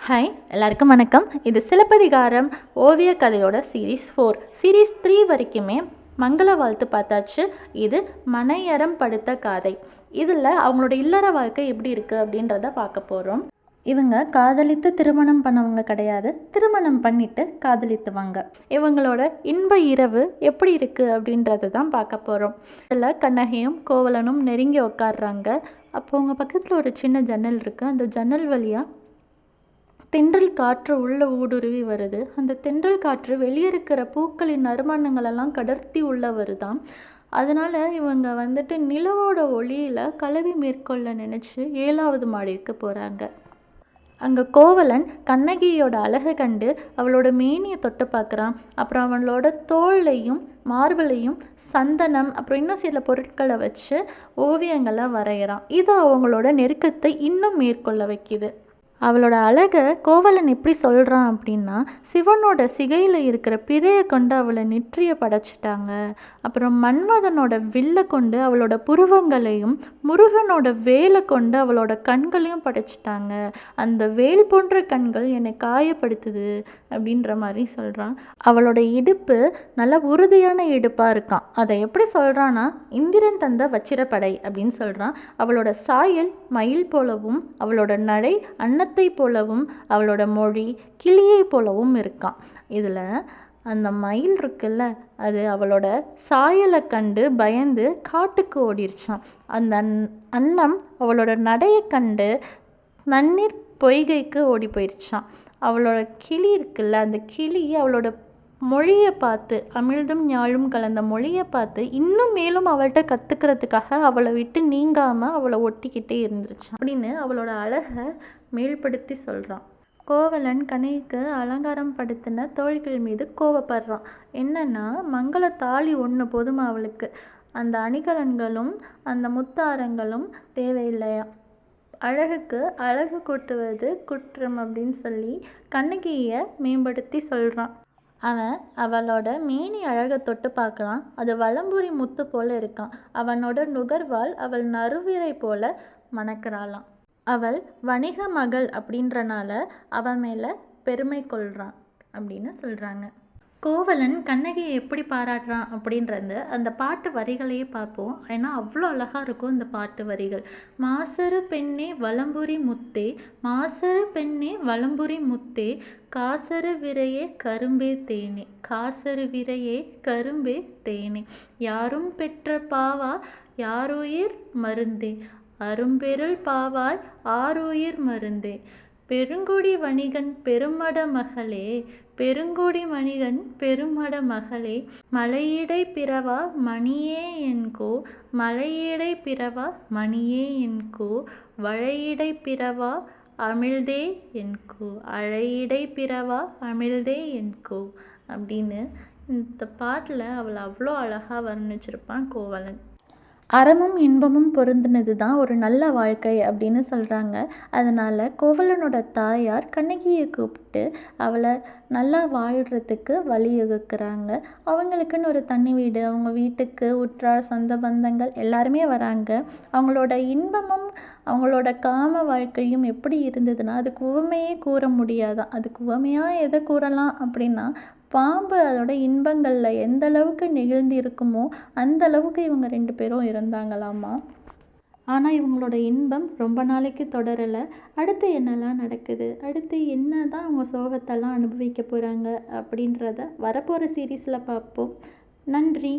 Hi எல்லாருக்கும் வணக்கம். இது சிலப்பதிகாரம் ஓவிய கதையோட சீரீஸ் 4. சீரீஸ் 3 வரைக்குமே மங்கள வாழ்த்து பார்த்தாச்சு. இது மனையறம் படுத்த காதை. இதில் அவங்களோட இல்லற வாழ்க்கை எப்படி இருக்குது அப்படின்றத பார்க்க போகிறோம். இவங்க காதலித்து திருமணம் பண்ணவங்க கிடையாது, திருமணம் பண்ணிட்டு காதலித்துவாங்க. இவங்களோட இன்ப இரவு எப்படி இருக்குது அப்படின்றத தான் பார்க்க போகிறோம். இதில் கண்ணகியும் கோவலனும் நெருங்கி உட்காடுறாங்க. அப்போ அவங்க பக்கத்தில் ஒரு சின்ன ஜன்னல் இருக்குது. அந்த ஜன்னல் வழியாக தென்றல் காற்று உள்ள ஊடுருவி வருது. அந்த தென்றல் காற்று வெளியே இருக்கிற பூக்களின் நறுமணங்களெல்லாம் கடர்த்தி உள்ள வருதாம். அதனால இவங்க வந்துட்டு நிலவோட ஒளியில கலவி மேற்கொள்ள நினைச்சு 7வது மாடிக்கு போறாங்க. அங்க கோவலன் கண்ணகியோட அழகை கண்டு அவளோட மேனியை தொட்டு பார்க்குறான். அப்புறம் அவளோட தோள்லையும் மார்பலையும் சந்தனம் அப்புறம் இன்னும் சில பொருட்களை வச்சு ஓவியங்களை வரைகிறான். இது அவங்களோட நெருக்கத்தை இன்னும் மேற்கொள்ள வைக்குது. அவளோட அழகை கோவலன் எப்படி சொல்கிறான் அப்படின்னா, சிவனோட சிகையில் இருக்கிற பிறையை கொண்டு அவளை நெற்றியை படைச்சிட்டாங்க. அப்புறம் மன்மதனோட வில்லை கொண்டு அவளோட புருவங்களையும் முருகனோட வேலை கொண்டு அவளோட கண்களையும் படைச்சிட்டாங்க. அந்த வேல் போன்ற கண்கள் என்னை காயப்படுத்துது அப்படின்ற மாதிரி சொல்கிறான். அவளோட இடுப்பு நல்ல உறுதியான இடுப்பாக இருக்கான். அதை எப்படி சொல்கிறான்னா, இந்திரன் தந்த வச்சிரப்படை அப்படின்னு சொல்கிறான். அவளோட சாயல் மயில் போலவும் அவளோட நடை அன்னத்தை போலவும் அவளோட மொழி கிளியை போலவும் இருக்கான். இதில் அந்த மயில் இருக்குல்ல, அது அவளோட சாயலை கண்டு பயந்து காட்டுக்கு ஓடிருச்சான். அந்த அன்னம் அவளோட நடையை கண்டு நன்னீர் பொய்கைக்கு ஓடி போயிடுச்சான். அவளோட கிளி இருக்குல்ல, அந்த கிளி அவளோட மொழியை பார்த்து, அமிழ்தும் ஞாழும் கலந்த மொழியை பார்த்து இன்னும் மேலும் அவள்கிட்ட கற்றுக்கிறதுக்காக அவளை விட்டு நீங்காமல் அவளை ஒட்டிக்கிட்டே இருந்துருச்சு அப்படின்னு அவளோட அழகை மேல்படுத்தி சொல்கிறான். கோவலன் கண்ணகிக்கு அலங்காரம் படுத்தின தோழிகள் மீது கோவப்படுறான். என்னன்னா, மங்கள தாலி ஒன்று போதுமா அவளுக்கு, அந்த அணிகலன்களும் அந்த முத்தாரங்களும் தேவையில்லையா, அழகுக்கு அழகு கூட்டுவது குற்றம் அப்படின்னு சொல்லி கண்ணகியை மேம்படுத்தி சொல்கிறான். அவன் அவளோட மேனி அழகை தொட்டு பார்க்குறான். அது வலம்புரி முத்து போல இருக்கான். அவனோட நுகர்வால் அவள் நறுவிரை போல மணக்கிறாளாம். அவள் வணிக மகள் அப்படின்றனால அவன் மேலே பெருமை கொள்கிறான் அப்படின்னு சொல்கிறாங்க. கோவலன் கண்ணகியை எப்படி பாராட்டுறான் அப்படின்றது அந்த பாட்டு வரிகளையே பார்ப்போம். ஏன்னா அவ்வளோ அழகாக இருக்கும் இந்த பாட்டு வரிகள். மாசரு பெண்ணே வலம்புரி முத்தே, மாசரு பெண்ணே வலம்புரி முத்தே, காசரு விரையே கரும்பே தேனே, காசரு விரையே கரும்பே தேனே, யாரும் பெற்ற பாவா யாருயிர் மருந்தே, அரும்பெருள் பாவாய் ஆருயிர் மருந்தே, பெருங்குடி வணிகன் பெருமட மகளே, பெருங்குடி மணிகன் பெருமட மகளே, மலையிடை பிறவா மணியே என்கோ, மலையிடை பிறவா மணியே என்கோ, வளையிடை பிறவா அமிழ்தே என்கோ, அழையிடை பிறவா அமிழ்தே என்கோ அப்படின்னு இந்த பாட்டில் அவளை அவ்வளோ அழகாக வர்ணிச்சிருப்பான் கோவலன். அறமும் இன்பமும் பொருந்தினது தான் ஒரு நல்ல வாழ்க்கை அப்படின்னு சொல்கிறாங்க. அதனால் கோவலனோட தாயார் கண்ணகியை கூப்பிட்டு அவளை நல்லா வாழ்கிறதுக்கு வழிவகுக்கிறாங்க. அவங்களுக்குன்னு ஒரு தனி வீடு, அவங்க வீட்டுக்கு உற்றார் சொந்த பந்தங்கள் எல்லாருமே வராங்க. அவங்களோட இன்பமும் அவங்களோட காம வாழ்க்கையும் எப்படி இருந்ததுன்னா அதுக்கு உவமையே கூற முடியாதான். அதுக்கு உவமையாக எதை கூறலாம் அப்படின்னா, பாம்பு அதோட இன்பங்களில் எந்த அளவுக்கு நெகிழ்ந்து இருக்குமோ அந்த அளவுக்கு இவங்க 2 பேரும் இருந்தாங்களாமா. ஆனால் இவங்களோட இன்பம் ரொம்ப நாளைக்கு தொடரலை. அடுத்து என்னெல்லாம் நடக்குது, அடுத்து என்ன தான் அவங்க சோகத்தெல்லாம் அனுபவிக்க போகிறாங்க அப்படின்றத வரப்போகிற சீரீஸில் பார்ப்போம். நன்றி.